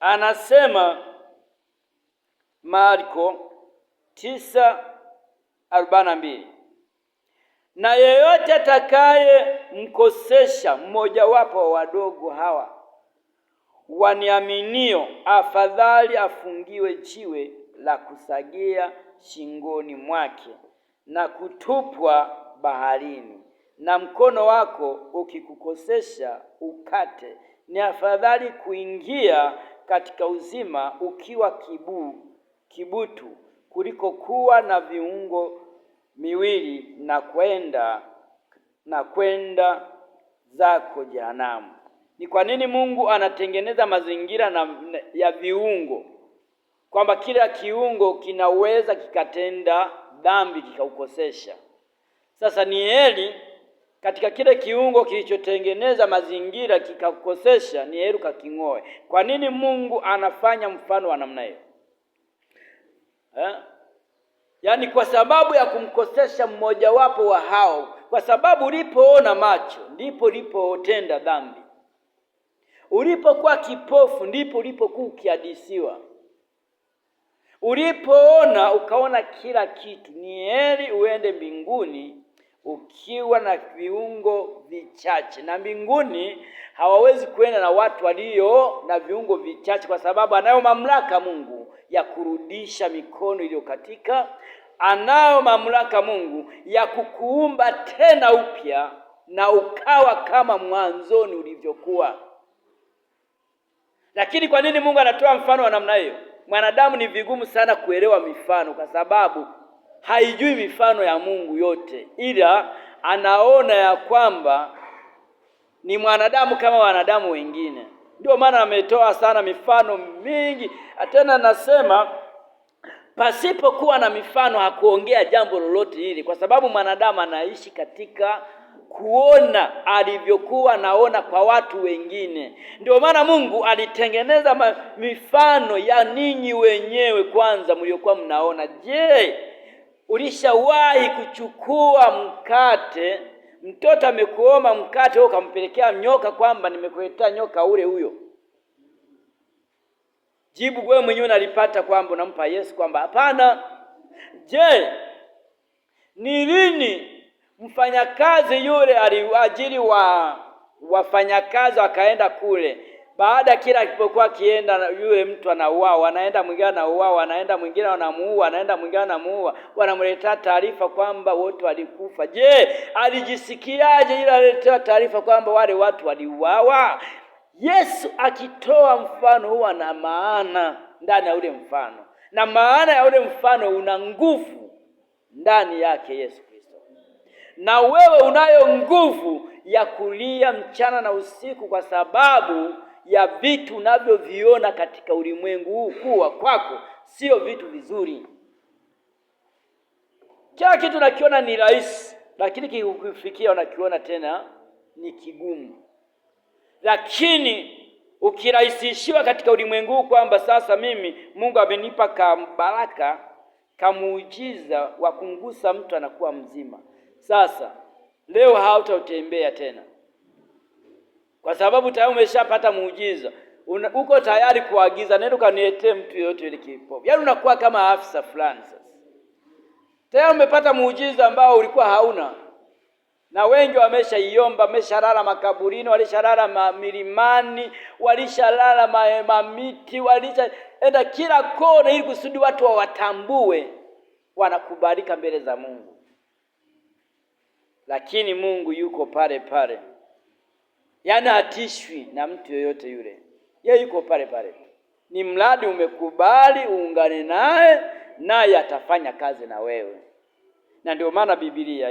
Anasema Marko 9:42, na yeyote atakaye mkosesha mmojawapo wa wadogo hawa waniaminio, afadhali afungiwe jiwe la kusagia shingoni mwake na kutupwa baharini. Na mkono wako ukikukosesha ukate. Ni afadhali kuingia katika uzima ukiwa kibutu kuliko kuwa na viungo miwili na kwenda zako jehanamu. Ni kwa nini Mungu anatengeneza mazingira ya viungo, kwamba kila kiungo kinaweza kikatenda dhambi kikaukosesha? Sasa ni heri katika kile kiungo kilichotengeneza mazingira kikakukosesha, ni heri kaking'oe. Kwa nini Mungu anafanya mfano wa namna hiyo? Yaani kwa sababu ya kumkosesha mmojawapo wa hao, kwa sababu ulipoona macho ndipo ulipotenda dhambi. Ulipokuwa kipofu ndipo ulipokuwa ukihadisiwa. Ulipoona ukaona kila kitu. Ni heri uende mbinguni ukiwa na viungo vichache, na mbinguni hawawezi kwenda na watu walio na viungo vichache, kwa sababu anayo mamlaka Mungu ya kurudisha mikono iliyokatika. Anayo mamlaka Mungu ya kukuumba tena upya na ukawa kama mwanzoni ulivyokuwa. Lakini kwa nini Mungu anatoa mfano wa namna hiyo? Mwanadamu ni vigumu sana kuelewa mifano, kwa sababu haijui mifano ya Mungu yote, ila anaona ya kwamba ni mwanadamu kama wanadamu wengine. Ndio maana ametoa sana mifano mingi. Tena nasema pasipokuwa na mifano hakuongea jambo lolote hili, kwa sababu mwanadamu anaishi katika kuona alivyokuwa naona kwa watu wengine. Ndio maana Mungu alitengeneza mifano ya ninyi wenyewe kwanza mliokuwa mnaona. Je, ulishawahi kuchukua mkate, mtoto amekuomba mkate wewe ukampelekea nyoka kwamba nimekuletea nyoka ule huyo? Jibu wewe mwenyewe unalipata kwamba unampa Yesu kwamba hapana. Je, ni lini mfanyakazi yule aliajiri wafanyakazi wakaenda kule, baada kila alipokuwa kienda yule mtu anauawa, anaenda mwingine anauawa, anaenda mwingine anamuua, anaenda mwingine anamuua, wanamletea taarifa kwamba wote walikufa? Je, alijisikiaje ile aliletea taarifa kwamba wale watu waliuawa? Yesu akitoa mfano huwa na maana ndani ya ule mfano, na maana ya ule mfano una nguvu ndani yake Yesu Kristo. Na wewe unayo nguvu ya kulia mchana na usiku kwa sababu ya vitu unavyoviona katika ulimwengu huu kuwa kwako sio vitu vizuri. Kila kitu unakiona ni rahisi, lakini kikufikia unakiona tena ni kigumu. Lakini ukirahisishiwa katika ulimwengu huu kwamba sasa mimi Mungu amenipa baraka, muujiza wa kumgusa mtu anakuwa mzima, sasa leo hautatembea tena, kwa sababu tayari umeshapata muujiza. Uko tayari kuagiza nenda kaniletee mtu yote ile kipofu. Yaani unakuwa kama afisa fulani. Sasa tayari umepata muujiza ambao ulikuwa hauna. Na wengi wameshaiomba, wameshalala makaburini, walishalala milimani, walishalala mamiti, walishaenda kila kona ili kusudi watu wawatambue, wanakubalika mbele za Mungu. Lakini Mungu yuko pale pale. Yaani hatishwi na mtu yoyote yule. Yeye yuko pale pale. Ni mradi umekubali uungane naye, naye atafanya kazi na wewe. Na ndio maana Biblia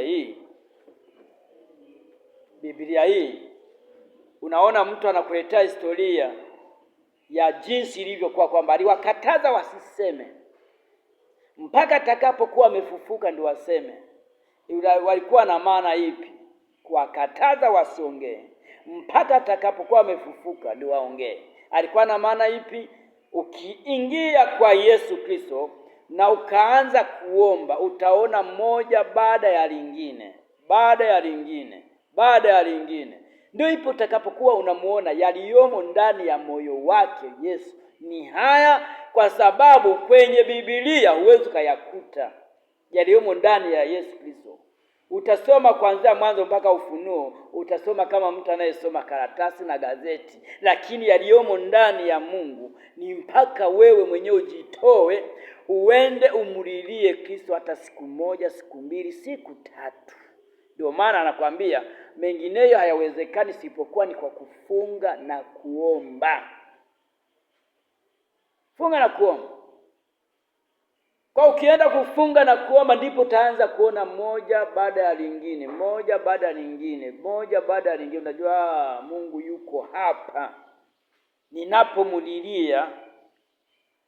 hii unaona mtu anakuletea historia ya jinsi ilivyokuwa, kwamba aliwakataza wasiseme mpaka atakapokuwa amefufuka ndio waseme. Walikuwa na maana ipi kuwakataza wasiongee mpaka atakapokuwa amefufuka ndio waongee? Alikuwa na maana ipi? Ukiingia kwa Yesu Kristo na ukaanza kuomba, utaona mmoja baada ya lingine, ndio ipo utakapokuwa unamuona yaliyomo ndani ya moyo wake Yesu ni haya, kwa sababu kwenye Biblia huwezi ukayakuta yaliyomo ndani ya Yesu Kristo. Utasoma kuanzia Mwanzo mpaka Ufunuo, utasoma kama mtu anayesoma karatasi na gazeti, lakini yaliyomo ndani ya Mungu ni mpaka wewe mwenyewe ujitoe, uende umulilie Kristo hata siku moja, siku mbili, siku tatu. Ndio maana anakuambia mengineyo hayawezekani isipokuwa ni kwa kufunga na kuomba. Funga na kuomba. Kwa ukienda kufunga na kuomba, ndipo utaanza kuona moja baada ya lingine, moja baada ya lingine, moja baada ya lingine. Unajua Mungu yuko hapa. Ninapomulilia,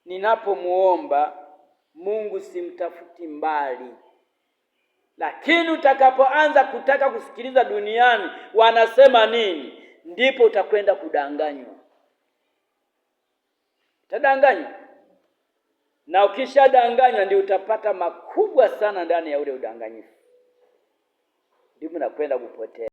ninapomuomba, Mungu simtafuti mbali. Lakini utakapoanza kutaka kusikiliza duniani wanasema nini, ndipo utakwenda kudanganywa. Utadanganywa. Na ukishadanganywa ndio utapata makubwa sana ndani ya ule udanganyifu. Ndipo nakwenda kupotea.